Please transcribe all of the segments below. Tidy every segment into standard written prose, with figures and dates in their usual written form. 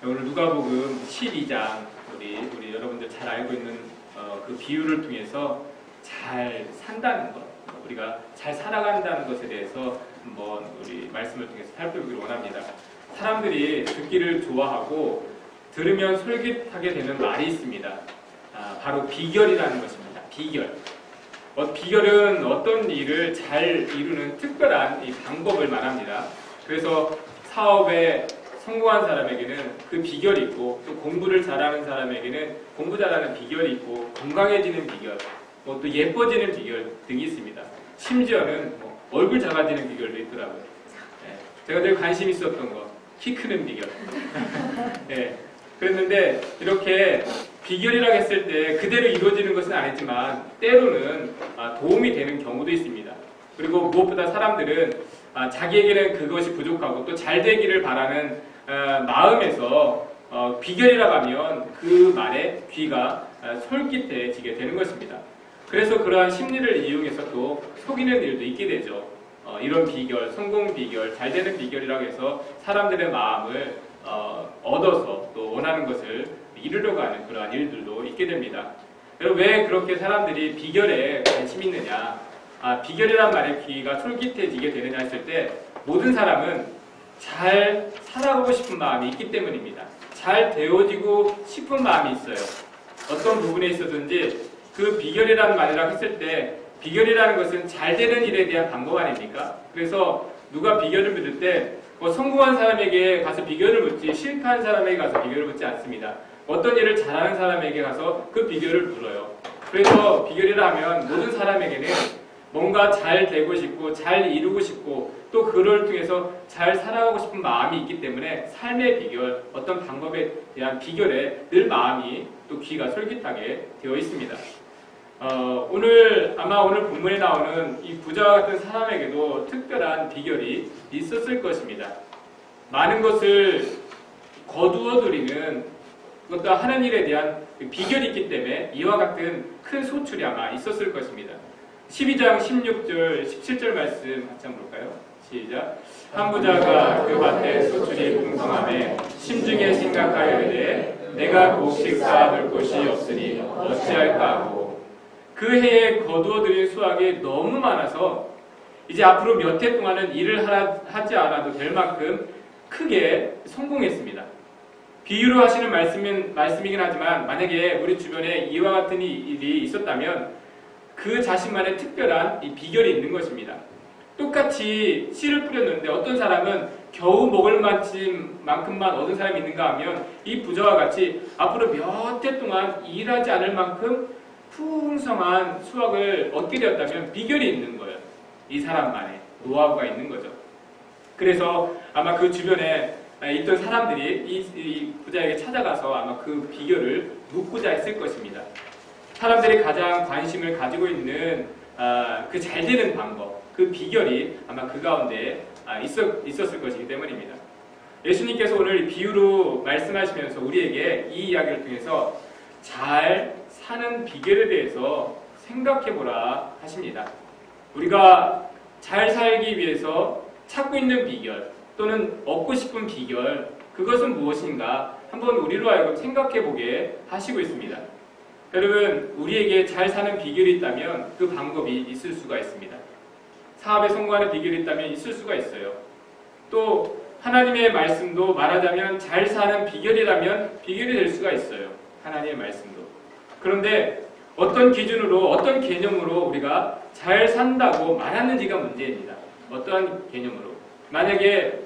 오늘 누가복음 12장 우리 여러분들 잘 알고 있는 그 비유를 통해서 잘 산다는 것, 우리가 잘 살아간다는 것에 대해서 한번 우리 말씀을 통해서 살펴보기를 원합니다. 사람들이 듣기를 좋아하고 들으면 솔깃하게 되는 말이 있습니다. 바로 비결이라는 것입니다. 비결. 비결은 어떤 일을 잘 이루는 특별한 이 방법을 말합니다. 그래서 사업에 성공한 사람에게는 그 비결이 있고, 또 공부를 잘하는 사람에게는 공부 잘하는 비결이 있고, 건강해지는 비결, 또 예뻐지는 비결 등이 있습니다. 심지어는 얼굴 작아지는 비결도 있더라고요. 제가 늘 관심 있었던 거, 키 크는 비결. 그랬는데 이렇게 비결이라고 했을 때 그대로 이루어지는 것은 아니지만 때로는 도움이 되는 경우도 있습니다. 그리고 무엇보다 사람들은 자기에게는 그것이 부족하고 또 잘 되기를 바라는 마음에서 비결이라고 하면 그 말에 귀가 솔깃해지게 되는 것입니다. 그래서 그러한 심리를 이용해서 또 속이는 일도 있게 되죠. 이런 비결, 성공 비결, 잘 되는 비결이라고 해서 사람들의 마음을 얻어서 또 원하는 것을 이루려고 하는 그러한 일들도 있게 됩니다. 여러분, 왜 그렇게 사람들이 비결에 관심이 있느냐? 비결이란 말에 귀가 솔깃해지게 되느냐 했을 때 모든 사람은 잘 살아가고 싶은 마음이 있기 때문입니다. 잘 되어지고 싶은 마음이 있어요. 어떤 부분에 있어서든지 그 비결이라는 말이라고 했을 때 비결이라는 것은 잘 되는 일에 대한 방법 아닙니까? 그래서 누가 비결을 묻을 때 성공한 사람에게 가서 비결을 묻지 실패한 사람에게 가서 비결을 묻지 않습니다. 어떤 일을 잘하는 사람에게 가서 그 비결을 물어요. 그래서 비결이라 하면 모든 사람에게는 뭔가 잘 되고 싶고 잘 이루고 싶고 또 그를 통해서 잘 살아가고 싶은 마음이 있기 때문에 삶의 비결, 어떤 방법에 대한 비결에 늘 마음이 또 귀가 솔깃하게 되어 있습니다. 오늘 본문에 나오는 이 부자와 같은 사람에게도 특별한 비결이 있었을 것입니다. 많은 것을 거두어 들이는 그것도 하는 일에 대한 비결이 있기 때문에 이와 같은 큰 소출이 아마 있었을 것입니다. 12장 16절, 17절 말씀 같이 한번 볼까요? 시작. 한 부자가 그 밭에 소출이 풍성하매 심중에 생각하여 이르되 내가 곧 식사할 곳이 없으니 어찌할까 하고 그 해에 거두어들인 수확이 너무 많아서 이제 앞으로 몇 해 동안은 일을 하지 않아도 될 만큼 크게 성공했습니다. 비유로 하시는 말씀이긴 하지만 만약에 우리 주변에 이와 같은 일이 있었다면 그 자신만의 특별한 이 비결이 있는 것입니다. 똑같이 씨를 뿌렸는데 어떤 사람은 겨우 먹을 만큼만 얻은 사람이 있는가 하면 이 부자와 같이 앞으로 몇 해 동안 일하지 않을 만큼 풍성한 수확을 얻게 되었다면 비결이 있는 거예요. 이 사람만의 노하우가 있는 거죠. 그래서 아마 그 주변에 있던 사람들이 이 부자에게 찾아가서 아마 그 비결을 묻고자 했을 것입니다. 사람들이 가장 관심을 가지고 있는 그 잘되는 방법, 그 비결이 아마 그 가운데 있었을 것이기 때문입니다. 예수님께서 오늘 비유로 말씀하시면서 우리에게 이 이야기를 통해서 잘 사는 비결에 대해서 생각해보라 하십니다. 우리가 잘 살기 위해서 찾고 있는 비결 또는 얻고 싶은 비결, 그것은 무엇인가 한번 우리로 하여금 생각해보게 하시고 있습니다. 여러분, 우리에게 잘 사는 비결이 있다면 그 방법이 있을 수가 있습니다. 사업에 성공하는 비결이 있다면 있을 수가 있어요. 또 하나님의 말씀도 말하자면 잘 사는 비결이라면 비결이 될 수가 있어요. 하나님의 말씀도. 그런데 어떤 기준으로, 어떤 개념으로 우리가 잘 산다고 말하는지가 문제입니다. 어떠한 개념으로. 만약에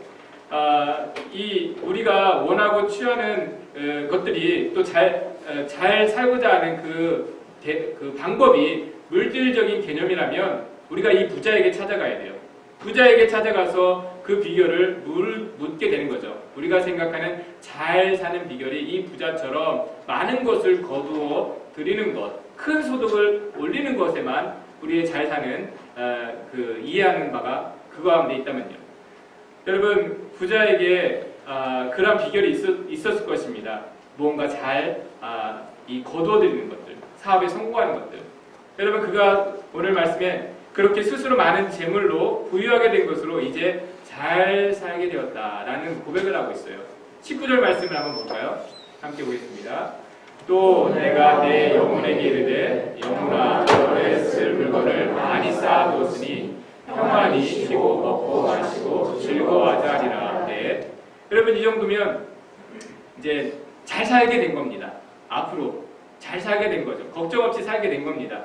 우리가 원하고 취하는 것들이 또 잘 살고자 하는 그 방법이 물질적인 개념이라면 우리가 이 부자에게 찾아가야 돼요. 부자에게 찾아가서 그 비결을 묻게 되는 거죠. 우리가 생각하는 잘 사는 비결이 이 부자처럼 많은 것을 거두어 드리는 것, 큰 소득을 올리는 것에만 우리의 잘 사는 이해하는 바가 그 가운데 있다면요. 여러분, 부자에게 그런 비결이 있었을 것입니다. 무언가 잘 거두어들이는 것들, 사업에 성공하는 것들. 여러분, 그가 오늘 말씀에 그렇게 스스로 많은 재물로 부유하게 된 것으로 이제 잘 살게 되었다라는 고백을 하고 있어요. 19절 말씀을 한번 볼까요? 함께 보겠습니다. 또 내가 내 영혼에게 이르되 영혼아 너의 쓸 물건을 많이 쌓아두었으니 평안히 쉬고 먹고 마시고 즐거워하자 하리라. 네. 여러분 이 정도면 이제 잘 살게 된 겁니다. 앞으로 잘 살게 된 거죠. 걱정 없이 살게 된 겁니다.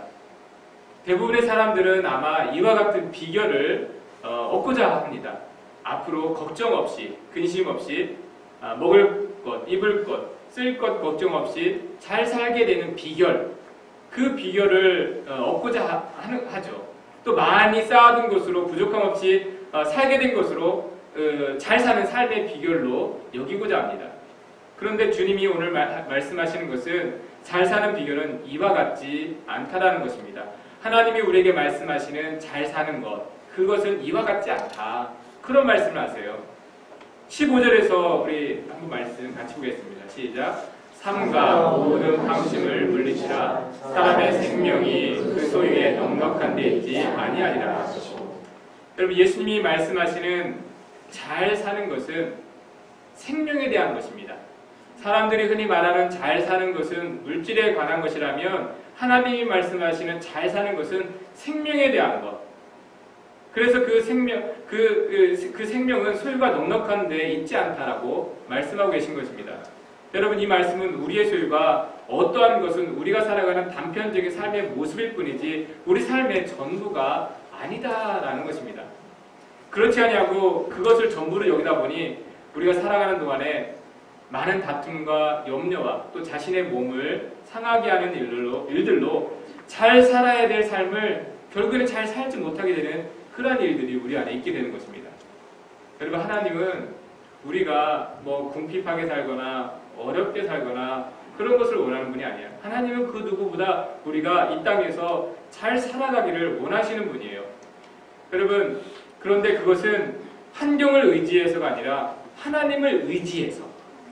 대부분의 사람들은 아마 이와 같은 비결을 얻고자 합니다. 앞으로 걱정 없이 근심 없이 먹을 것, 입을 것, 쓸 것 걱정 없이 잘 살게 되는 비결, 그 비결을 얻고자 하죠. 또 많이 쌓아둔 것으로 부족함 없이 살게 된 것으로 잘 사는 삶의 비결로 여기고자 합니다. 그런데 주님이 오늘 말씀하시는 것은 잘 사는 비결은 이와 같지 않다라는 것입니다. 하나님이 우리에게 말씀하시는 잘 사는 것, 그것은 이와 같지 않다. 그런 말씀을 하세요. 15절에서 우리 한번 말씀 같이 보겠습니다. 시작. 삼가 모든 방심을 물리치라. 사람의 생명이 그 소유에 넉넉한 데 있지 아니하리라. 여러분 예수님이 말씀하시는 잘 사는 것은 생명에 대한 것입니다. 사람들이 흔히 말하는 잘 사는 것은 물질에 관한 것이라면 하나님이 말씀하시는 잘 사는 것은 생명에 대한 것. 그래서 그 생명은 소유가 넉넉한 데 있지 않다라고 말씀하고 계신 것입니다. 여러분 이 말씀은 우리의 소유가 어떠한 것은 우리가 살아가는 단편적인 삶의 모습일 뿐이지 우리 삶의 전부가 아니다라는 것입니다. 그렇지 아니하고 그것을 전부로 여기다 보니 우리가 살아가는 동안에 많은 다툼과 염려와 또 자신의 몸을 상하게 하는 일들로 잘 살아야 될 삶을 결국에는 잘 살지 못하게 되는 그러한 일들이 우리 안에 있게 되는 것입니다. 여러분 하나님은 우리가 궁핍하게 살거나 어렵게 살거나 그런 것을 원하는 분이 아니에요. 하나님은 그 누구보다 우리가 이 땅에서 잘 살아가기를 원하시는 분이에요. 여러분 그런데 그것은 환경을 의지해서가 아니라 하나님을 의지해서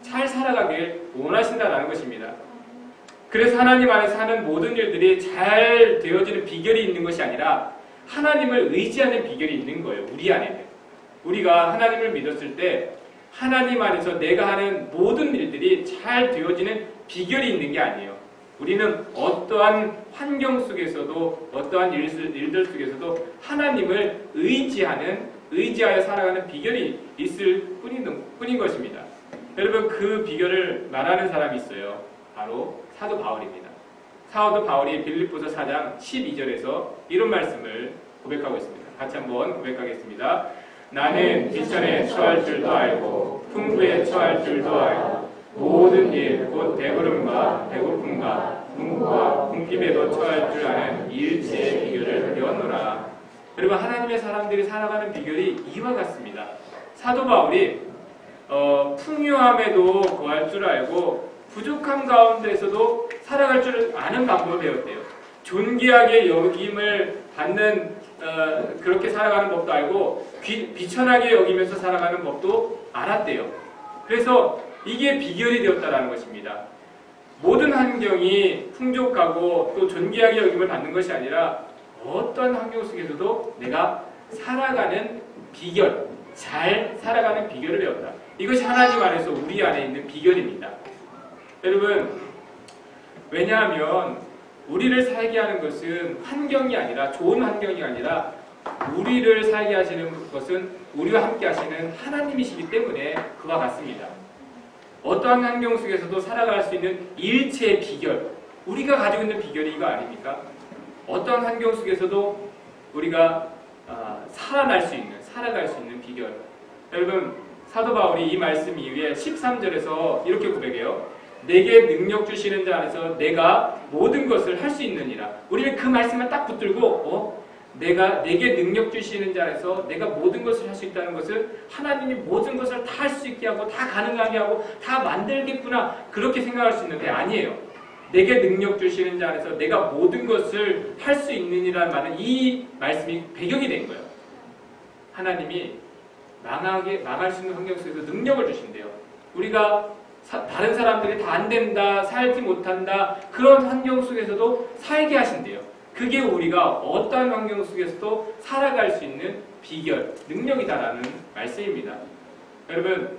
잘 살아가길 원하신다는 것입니다. 그래서 하나님 안에서 하는 모든 일들이 잘 되어지는 비결이 있는 것이 아니라 하나님을 의지하는 비결이 있는 거예요. 우리 안에는. 우리가 하나님을 믿었을 때 하나님 안에서 내가 하는 모든 일들이 잘 되어지는 비결이 있는 게 아니에요. 우리는 어떠한 환경 속에서도 어떠한 일들 속에서도 하나님을 의지하여 살아가는 비결이 있을 뿐인 것입니다. 여러분 그 비결을 말하는 사람이 있어요. 바로 사도 바울입니다. 사도 바울이 빌립보서 4장 12절에서 이런 말씀을 고백하고 있습니다. 같이 한번 고백하겠습니다. 나는 비천에 처할 줄도 알고 풍부에 처할 줄도 알고 모든 일 곧 배부름과 배고픔과 궁과 궁핍에도 처할 줄 아는 일체의 비결을 배웠노라. 여러분 하나님의 사람들이 살아가는 비결이 이와 같습니다. 사도 바울이 풍요함에도 거할 줄 알고 부족함 가운데서도 살아갈 줄 아는 방법을 배웠대요. 존귀하게 여김을 받는 그렇게 살아가는 법도 알고 비천하게 여기면서 살아가는 법도 알았대요. 그래서 이게 비결이 되었다라는 것입니다. 모든 환경이 풍족하고 또 존귀하게 여김을 받는 것이 아니라 어떤 환경 속에서도 내가 살아가는 비결, 잘 살아가는 비결을 배웠다. 이것이 하나님 안에서 우리 안에 있는 비결입니다. 여러분 왜냐하면 우리를 살게 하는 것은 환경이 아니라 좋은 환경이 아니라 우리를 살게 하시는 것은 우리와 함께 하시는 하나님이시기 때문에 그와 같습니다. 어떠한 환경 속에서도 살아갈 수 있는 일체의 비결, 우리가 가지고 있는 비결이 이거 아닙니까? 어떠한 환경 속에서도 우리가 살아갈 수 있는 비결. 여러분 사도 바울이 이 말씀 이후에 13절에서 이렇게 고백해요. 내게 능력 주시는 자 안에서 내가 모든 것을 할 수 있느니라. 우리는 그 말씀만 딱 붙들고 내게 능력 주시는 자 안에서 내가 모든 것을 할 수 있다는 것을 하나님이 모든 것을 다 할 수 있게 하고 다 가능하게 하고 다 만들겠구나 그렇게 생각할 수 있는데 아니에요. 내게 능력 주시는 자 안에서 내가 모든 것을 할 수 있느니라는 말은 이 말씀이 배경이 된 거예요. 하나님이 망할 수 있는 환경 속에서 능력을 주신대요. 우리가 다른 사람들이 다 안 된다, 살지 못한다 그런 환경 속에서도 살게 하신대요. 그게 우리가 어떠한 환경 속에서도 살아갈 수 있는 비결, 능력이다라는 말씀입니다. 여러분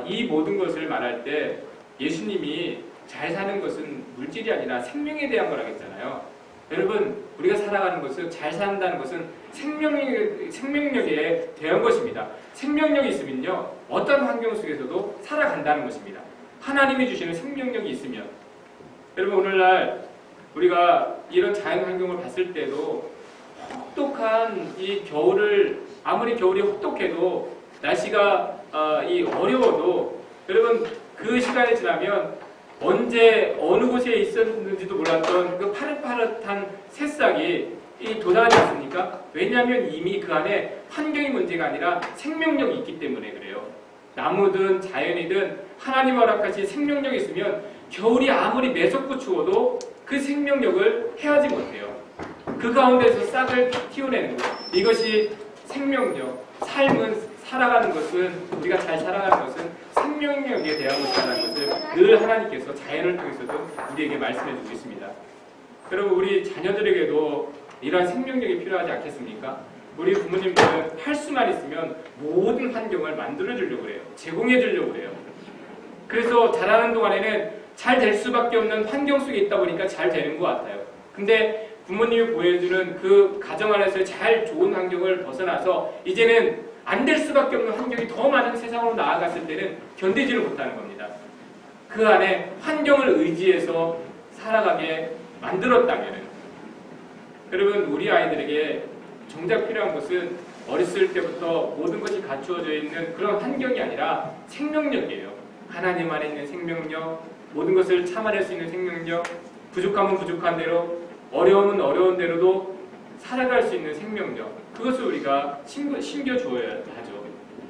이 모든 것을 말할 때 예수님이 잘 사는 것은 물질이 아니라 생명에 대한 거라고 했잖아요. 여러분, 우리가 살아가는 것은, 잘 산다는 것은 생명력에 대한 것입니다. 생명력이 있으면요, 어떤 환경 속에서도 살아간다는 것입니다. 하나님이 주시는 생명력이 있으면. 여러분, 오늘날 우리가 이런 자연 환경을 봤을 때도 혹독한 이 겨울을, 아무리 겨울이 혹독해도 날씨가 어려워도 여러분, 그 시간이 지나면 언제 어느 곳에 있었는지도 몰랐던 그 파릇파릇한 새싹이 돋아나지 않습니까? 왜냐하면 이미 그 안에 환경이 문제가 아니라 생명력이 있기 때문에 그래요. 나무든 자연이든 하나님 허락하신 생명력이 있으면 겨울이 아무리 매섭고 추워도 그 생명력을 해하지 못해요. 그 가운데서 싹을 틔워내는 것. 이것이 생명력. 삶은, 살아가는 것은, 우리가 잘 살아가는 것은 생명력에 대한 것이라는 것을 늘 하나님께서 자연을 통해서도 우리에게 말씀해 주고 있습니다. 여러분, 우리 자녀들에게도 이러한 생명력이 필요하지 않겠습니까? 우리 부모님들은 할 수만 있으면 모든 환경을 만들어 주려고 그래요. 제공해 주려고 그래요. 그래서 자라는 동안에는 잘 될 수밖에 없는 환경 속에 있다 보니까 잘 되는 것 같아요. 근데 부모님이 보여주는 그 가정 안에서 잘 좋은 환경을 벗어나서 이제는 안 될 수밖에 없는 환경이 더 많은 세상으로 나아갔을 때는 견디지를 못하는 겁니다. 그 안에 환경을 의지해서 살아가게 만들었다면, 여러분, 우리 아이들에게 정작 필요한 것은 어렸을 때부터 모든 것이 갖추어져 있는 그런 환경이 아니라 생명력이에요. 하나님 안에 있는 생명력, 모든 것을 참아낼 수 있는 생명력, 부족하면 부족한 대로, 어려움은 어려운 대로도 살아갈 수 있는 생명력, 그것을 우리가 심겨줘야 하죠.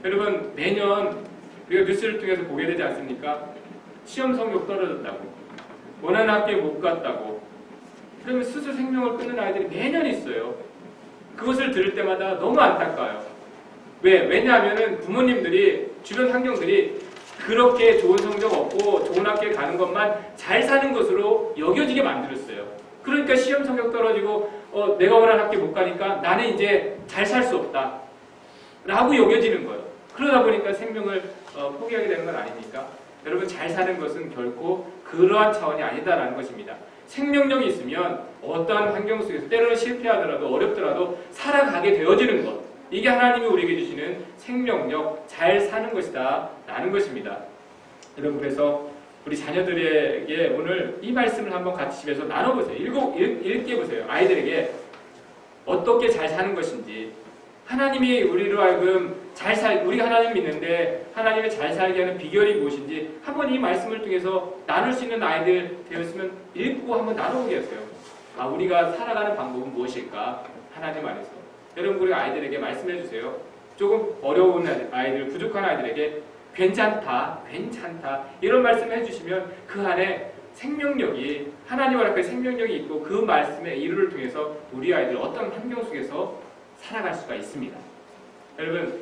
여러분, 매년 우리가 뉴스를 통해서 보게 되지 않습니까? 시험 성적 떨어졌다고, 원하는 학교에 못 갔다고, 그러면 스스로 생명을 끊는 아이들이 매년 있어요. 그것을 들을 때마다 너무 안타까워요. 왜냐하면 부모님들이, 주변 환경들이 그렇게 좋은 성적 얻고 좋은 학교에 가는 것만 잘 사는 것으로 여겨지게 만들었어요. 그러니까 시험 성적 떨어지고 내가 원하는 학교에 못 가니까 나는 이제 잘 살 수 없다 라고 여겨지는 거예요. 그러다 보니까 생명을 포기하게 되는 건 아닙니까? 여러분, 잘 사는 것은 결코 그러한 차원이 아니다라는 것입니다. 생명력이 있으면 어떠한 환경 속에서 때로는 실패하더라도 어렵더라도 살아가게 되어지는 것, 이게 하나님이 우리에게 주시는 생명력, 잘 사는 것이다 라는 것입니다. 여러분, 그래서 우리 자녀들에게 오늘 이 말씀을 한번 같이 집에서 나눠보세요. 읽게 보세요. 아이들에게 어떻게 잘 사는 것인지, 하나님이 우리로 하여금 우리가 하나님 믿는데 하나님의 잘 살게 하는 비결이 무엇인지 한번 이 말씀을 통해서 나눌 수 있는 아이들 되었으면 읽고 한번 나눠보게 하세요. 우리가 살아가는 방법은 무엇일까? 하나님 안에서. 여러분, 우리 아이들에게 말씀해 주세요. 조금 어려운 아이들, 부족한 아이들에게 괜찮다 이런 말씀을 해주시면 그 안에 생명력이, 하나님 허락의 생명력이 있고 그 말씀의 이루를 통해서 우리 아이들 어떤 환경 속에서 살아갈 수가 있습니다. 여러분,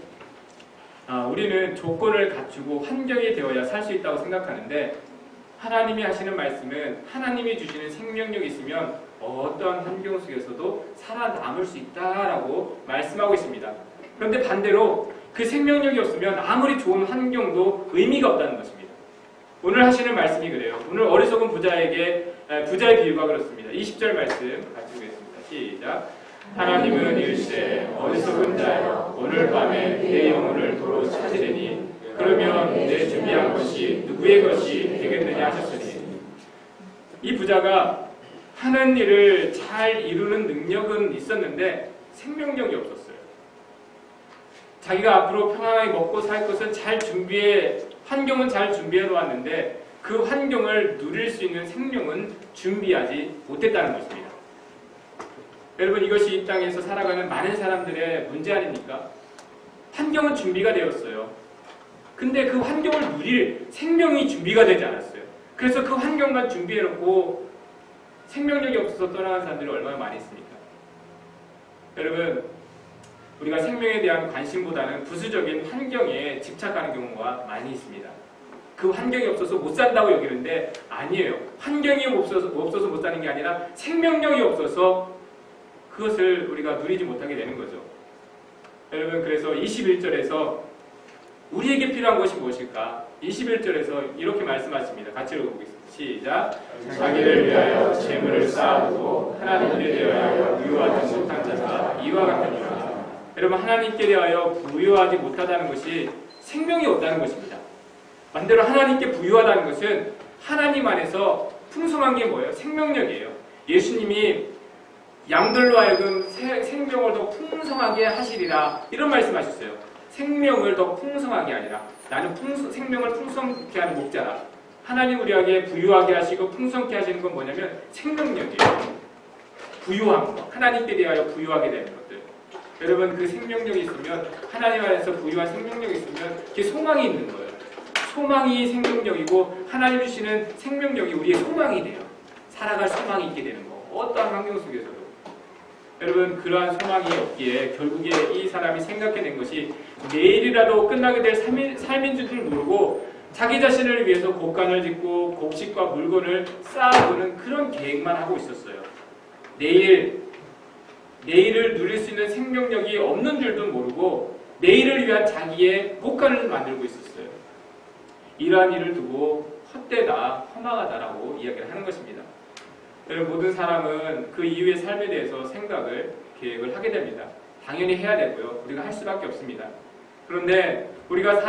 우리는 조건을 갖추고 환경이 되어야 살 수 있다고 생각하는데, 하나님이 하시는 말씀은 하나님이 주시는 생명력이 있으면 어떤 환경 속에서도 살아남을 수 있다라고 말씀하고 있습니다. 그런데 반대로 그 생명력이 없으면 아무리 좋은 환경도 의미가 없다는 것입니다. 오늘 하시는 말씀이 그래요. 오늘 어리석은 부자의 비유가 그렇습니다. 20절 말씀 같이 보겠습니다. 시작. 하나님은 일시에 어리석은 자여, 오늘 밤에 내 영혼을 도로 찾으리니 그러면 내 준비한 것이 누구의 것이 되겠느냐 하셨으니, 이 부자가 하는 일을 잘 이루는 능력은 있었는데 생명력이 없었어요. 자기가 앞으로 평안하게 먹고 살 것은 환경은 잘 준비해 놓았는데 그 환경을 누릴 수 있는 생명은 준비하지 못했다는 것입니다. 여러분, 이것이 이 땅에서 살아가는 많은 사람들의 문제 아닙니까? 환경은 준비가 되었어요. 근데 그 환경을 누릴 생명이 준비가 되지 않았어요. 그래서 그 환경만 준비해놓고 생명력이 없어서 떠나간 사람들이 얼마나 많이 있습니까? 여러분, 우리가 생명에 대한 관심보다는 부수적인 환경에 집착하는 경우가 많이 있습니다. 그 환경이 없어서 못 산다고 여기는데 아니에요. 환경이 없어서 못 사는 게 아니라 생명력이 없어서 그것을 우리가 누리지 못하게 되는 거죠. 여러분, 그래서 21절에서 우리에게 필요한 것이 무엇일까? 21절에서 이렇게 말씀하십니다. 같이 읽어보겠습니다. 시작. 자기를 위하여 재물을 쌓아두고 하나님께 대하여 부유하지 못한 자가 이와 같으니라. 여러분, 하나님께 대하여 부유하지 못하다는 것이 생명이 없다는 것입니다. 반대로 하나님께 부유하다는 것은 하나님 안에서 풍성한 게 뭐예요? 생명력이에요. 예수님이 양들로 하여금 생명을 더 풍성하게 하시리라 이런 말씀하셨어요. 생명을 더 풍성하게 아니라 나는 생명을 풍성케 하는 목자라. 하나님 우리에게 부유하게 하시고 풍성케 하시는 건 뭐냐면 생명력이에요. 부유한 거. 하나님께 대하여 부유하게 되는 것들. 여러분, 그 생명력이 있으면, 하나님 안에서 부유한 생명력이 있으면 그게 소망이 있는 거예요. 소망이 생명력이고 하나님 주시는 생명력이 우리의 소망이 돼요. 살아갈 소망이 있게 되는 거. 어떠한 환경 속에서도. 여러분, 그러한 소망이 없기에 결국에 이 사람이 생각해낸 것이 내일이라도 끝나게 될 삶인 줄 모르고 자기 자신을 위해서 곡간을 짓고 곡식과 물건을 쌓아두는 그런 계획만 하고 있었어요. 내일을 누릴 수 있는 생명력이 없는 줄도 모르고 내일을 위한 자기의 곡간을 만들고 있었어요. 이러한 일을 두고 헛되다, 허망하다라고 이야기를 하는 것입니다. 모든 사람은 그 이후의 삶에 대해서 계획을 하게 됩니다. 당연히 해야 되고요. 우리가 할 수밖에 없습니다. 그런데 우리가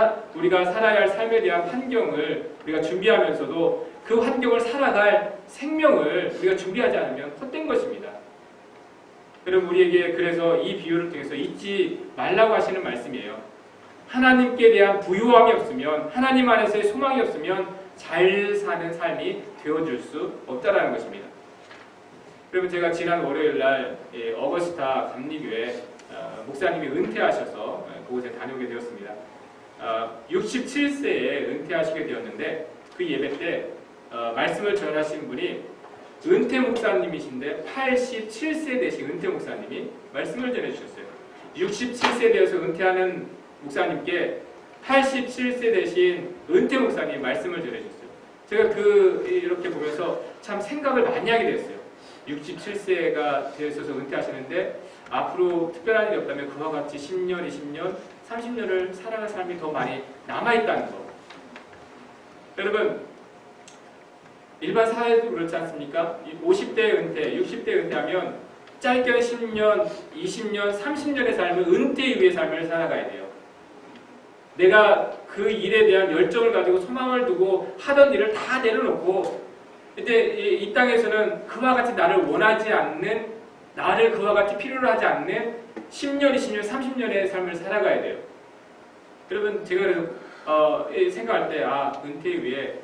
살아야 할 삶에 대한 환경을 우리가 준비하면서도 그 환경을 살아갈 생명을 우리가 준비하지 않으면 헛된 것입니다. 여러분, 우리에게 그래서 이 비유를 통해서 잊지 말라고 하시는 말씀이에요. 하나님께 대한 부유함이 없으면, 하나님 안에서의 소망이 없으면 잘 사는 삶이 되어줄 수 없다라는 것입니다. 여러분, 제가 지난 월요일날 어거스타 감리교회 목사님이 은퇴하셔서 그곳에 다녀오게 되었습니다. 67세에 은퇴하시게 되었는데 그 예배 때 말씀을 전하신 분이 은퇴 목사님이신데 87세 되신 은퇴 목사님이 말씀을 전해주셨어요. 67세 되어서 은퇴하는 목사님께 87세 되신 은퇴 목사님이 말씀을 전해주셨어요. 제가 이렇게 보면서 참 생각을 많이 하게 됐어요. 67세가 되셔서 은퇴하시는데 앞으로 특별한 일이 없다면 그와 같이 10년, 20년, 30년을 살아갈 삶이 더 많이 남아있다는 것. 여러분, 일반 사회도 그렇지 않습니까? 50대 은퇴, 60대 은퇴하면 짧게는 10년, 20년, 30년의 삶을 은퇴 이후의 삶을 살아가야 돼요. 내가 그 일에 대한 열정을 가지고 소망을 두고 하던 일을 다 내려놓고 이제 이 땅에서는 그와 같이 나를 원하지 않는, 나를 그와 같이 필요로 하지 않는 10년, 20년, 30년의 삶을 살아가야 돼요. 여러분, 제가 생각할 때 은퇴 이후에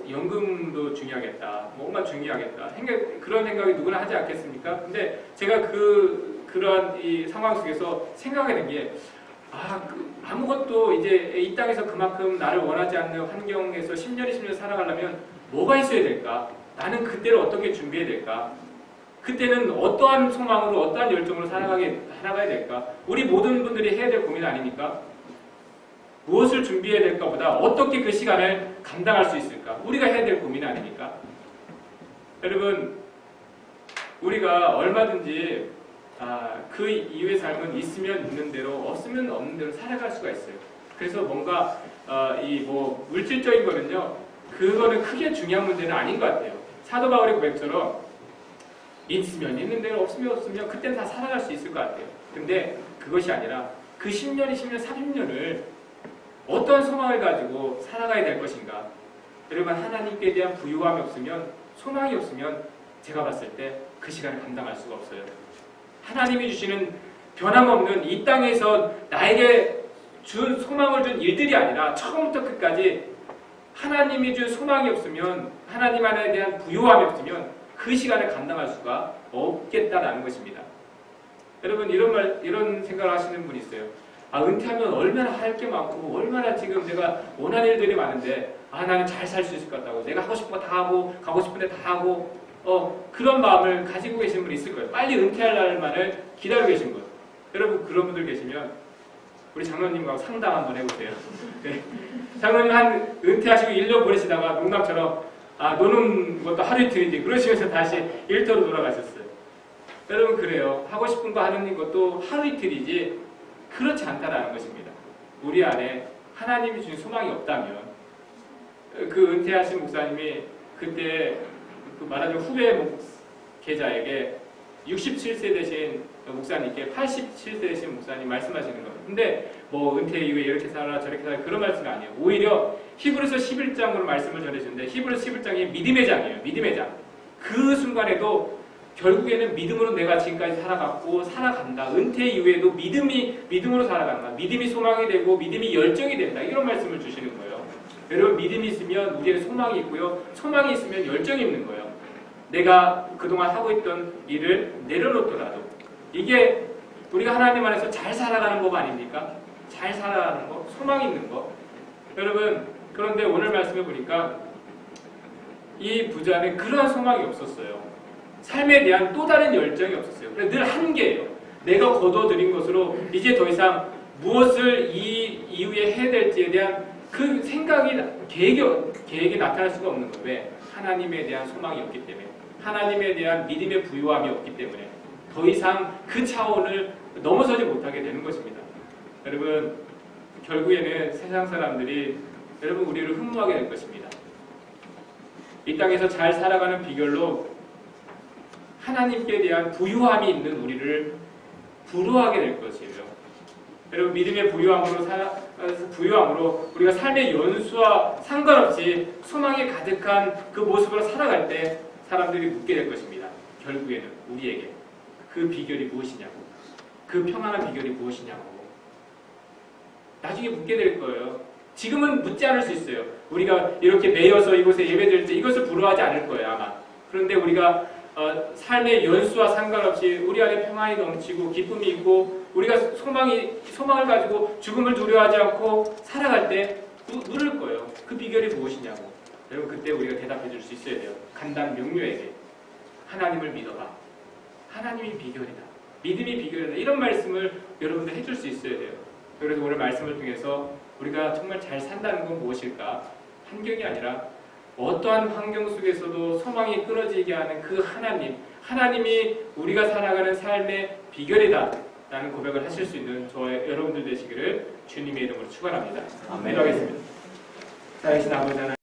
연금도 중요하겠다, 뭔가 중요하겠다, 그런 생각이 누구나 하지 않겠습니까? 근데 제가 그러한 이 상황 속에서 생각하는 게 아무것도 이제 이 땅에서 그만큼 나를 원하지 않는 환경에서 10년, 20년 살아가려면 뭐가 있어야 될까? 나는 그때를 어떻게 준비해야 될까? 그때는 어떠한 소망으로, 어떠한 열정으로 살아가야 될까? 우리 모든 분들이 해야 될 고민 아닙니까? 무엇을 준비해야 될까 보다 어떻게 그 시간을 감당할 수 있을까? 우리가 해야 될 고민 아닙니까? 여러분, 우리가 얼마든지 그 이후의 삶은 있으면 있는 대로, 없으면 없는 대로 살아갈 수가 있어요. 그래서 뭔가 물질적인 거는요, 그거는 크게 중요한 문제는 아닌 것 같아요. 사도 바울의 고백처럼 있으면 있는 대로, 없으면 없으면 그때는 다 살아갈 수 있을 것 같아요. 근데 그것이 아니라 그 10년, 20년, 30년을 어떤 소망을 가지고 살아가야 될 것인가? 여러분, 하나님께 대한 부유함이 없으면, 소망이 없으면 제가 봤을 때 그 시간을 감당할 수가 없어요. 하나님이 주시는 변함없는 이 땅에서 나에게 소망을 준 일들이 아니라 처음부터 끝까지 하나님이 준 소망이 없으면, 하나님 안에 대한 부유함이 없으면 그 시간을 감당할 수가 없겠다라는 것입니다. 여러분, 이런 생각을 하시는 분이 있어요. 은퇴하면 얼마나 할 게 많고, 얼마나 지금 내가 원하는 일들이 많은데, 나는 잘 살 수 있을 것 같다고, 내가 하고 싶은 거 다 하고, 가고 싶은 데 다 하고, 그런 마음을 가지고 계신 분이 있을 거예요. 빨리 은퇴할 날만을 기다리고 계신 분. 여러분, 그런 분들 계시면 우리 장로님하고 상담 한번 해보세요. 네. 장로님 은퇴하시고 1년 보내시다가 농담처럼 노는 것도 하루 이틀인데 그러시면서 다시 일터로 돌아가셨어요. 여러분, 그래요. 하고 싶은 거 하는 것도 하루 이틀이지 그렇지 않다라는 것입니다. 우리 안에 하나님이 주신 소망이 없다면 그 은퇴하신 목사님이 그때 그 말하자면 후배 목회자에게 67세 되신 목사님께 87세 되신 목사님 말씀하시는 거예요. 근데 뭐 은퇴 이후에 이렇게 살아라 저렇게 살아라 그런 말씀이 아니에요. 오히려 히브리서 11장으로 말씀을 전해주는데 히브리서 11장이 믿음의 장이에요. 믿음의 장. 그 순간에도 결국에는 믿음으로 내가 지금까지 살아갔고 살아간다. 은퇴 이후에도 믿음으로 살아간다. 믿음이 소망이 되고 믿음이 열정이 된다. 이런 말씀을 주시는 거예요. 여러분 믿음이 있으면 우리에게 소망이 있고요. 소망이 있으면 열정이 있는 거예요. 내가 그동안 하고 있던 일을 내려놓더라도 이게 우리가 하나님 안에서 잘 살아가는 법 아닙니까? 잘 살아가는 거, 소망 있는 거. 여러분 그런데 오늘 말씀해 보니까 이 부자는 그러한 소망이 없었어요. 삶에 대한 또 다른 열정이 없었어요. 늘 한계예요. 내가 거둬들인 것으로 이제 더 이상 무엇을 이 이후에 해야 될지에 대한 그 생각이 계획이 나타날 수가 없는 거예요. 왜? 하나님에 대한 소망이 없기 때문에, 하나님에 대한 믿음의 부유함이 없기 때문에 더 이상 그 차원을 넘어서지 못하게 되는 것입니다. 여러분 결국에는 세상 사람들이 여러분 우리를 흠모하게 될 것입니다. 이 땅에서 잘 살아가는 비결로 하나님께 대한 부유함이 있는 우리를 부러워하게 될 것이에요. 여러분 믿음의 부유함으로 우리가 삶의 연수와 상관없이 소망이 가득한 그 모습으로 살아갈 때 사람들이 묻게 될 것입니다. 결국에는 우리에게 그 비결이 무엇이냐고, 그 평안한 비결이 무엇이냐고 나중에 묻게 될 거예요. 지금은 묻지 않을 수 있어요. 우리가 이렇게 매여서 이곳에 예배드릴 때 이것을 부러워하지 않을 거예요 아마. 그런데 우리가 삶의 연수와 상관없이 우리 안에 평안이 넘치고 기쁨이 있고 우리가 소망을 가지고 죽음을 두려워하지 않고 살아갈 때 물을 거예요. 그 비결이 무엇이냐고. 여러분 그때 우리가 대답해 줄 수 있어야 돼요. 간단 명료하게 하나님을 믿어봐. 하나님이 비결이다. 믿음이 비결이다. 이런 말씀을 여러분들 해줄 수 있어야 돼요. 그래서 오늘 말씀을 통해서 우리가 정말 잘 산다는 건 무엇일까? 환경이 아니라 어떠한 환경 속에서도 소망이 끊어지게 하는 그 하나님이 우리가 살아가는 삶의 비결이다 라는 고백을 하실 수 있는 저의 여러분들 되시기를 주님의 이름으로 축원합니다. 기도하겠습니다. 살아계신 아버지 하나님